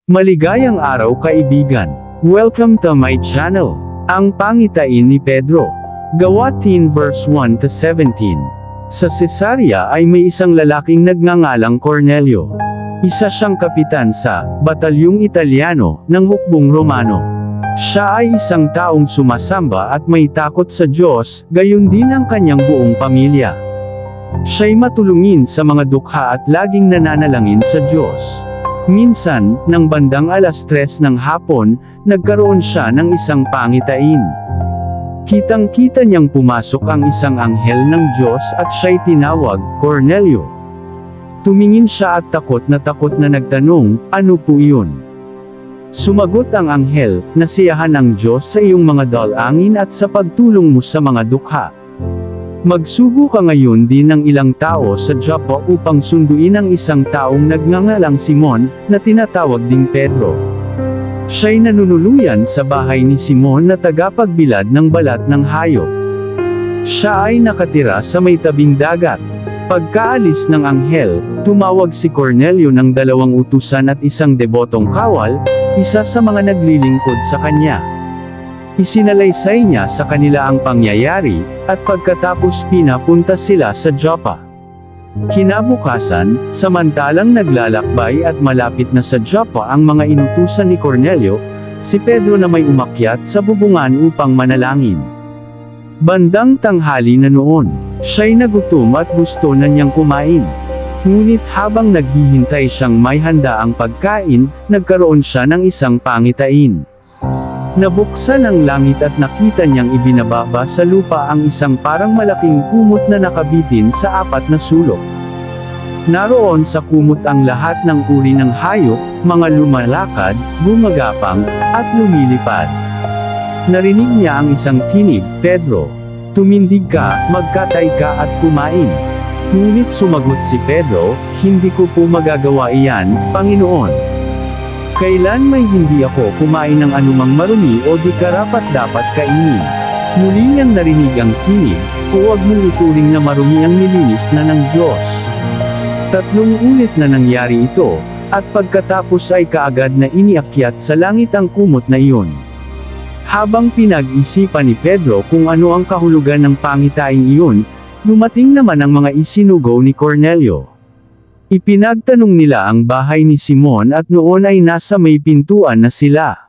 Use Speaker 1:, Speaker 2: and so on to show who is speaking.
Speaker 1: Maligayang araw kaibigan. Welcome to my channel. Ang pangitain ni Pedro. Gawa 10 verse 1 to 17. Sa Cesarea ay may isang lalaking nagngangalang Cornelio. Isa siyang kapitan sa batalyong Italiano ng hukbong Romano. Siya ay isang taong sumasamba at may takot sa Diyos, gayon din ang kanyang buong pamilya. Siya'y matulungin sa mga dukha at laging nananalangin sa Diyos. Minsan, nang bandang 3:00 ng hapon, nagkaroon siya ng isang pangitain. Kitang-kita niyang pumasok ang isang anghel ng Diyos at siya'y tinawag, Cornelio. Tumingin siya at takot na nagtanong, "Ano po iyon?" Sumagot ang anghel, "Nasiyahan ang Diyos sa iyong mga dalangin at sa pagtulong mo sa mga dukha. Magsugo ka ngayon din ng ilang tao sa Joppa upang sunduin ang isang taong nagngangalang Simon, na tinatawag ding Pedro. Siya'y nanunuluyan sa bahay ni Simon na tagapagbilad ng balat ng hayop. Siya ay nakatira sa may tabing dagat." Pagkaalis ng anghel, tumawag si Cornelio ng 2 utusan at isang debotong kawal, isa sa mga naglilingkod sa kanya. Isinalaysay niya sa kanila ang pangyayari, at pagkatapos pinapunta sila sa Joppa. Kinabukasan, samantalang naglalakbay at malapit na sa Joppa ang mga inutusan ni Cornelio, si Pedro na may umakyat sa bubungan upang manalangin. Bandang tanghali na noon, siya'y nagutom at gusto na niyang kumain. Ngunit habang naghihintay siyang may handaang pagkain, nagkaroon siya ng isang pangitain. Nabuksan ang langit at nakita niyang ibinababa sa lupa ang isang parang malaking kumot na nakabitin sa 4 na sulok. Naroon sa kumot ang lahat ng uri ng hayop, mga lumalakad, gumagapang, at lumilipad. Narinig niya ang isang tinig, "Pedro, tumindig ka, magkatay ka at kumain." Ngunit sumagot si Pedro, "Hindi ko po magagawa iyan, Panginoon. Kailan may hindi ako kumain ng anumang marumi o di karapat-dapat kainin." Muli niyang narinig ang tinig, "Huwag mong ituring na marumi ang nilinis na ng Diyos." 3 ulit na nangyari ito, at pagkatapos ay kaagad na iniakyat sa langit ang kumot na iyon. Habang pinag-isipan ni Pedro kung ano ang kahulugan ng pangitaing iyon, dumating naman ang mga isinugo ni Cornelio. Ipinagtanong nila ang bahay ni Simon at noon ay nasa may pintuan na sila.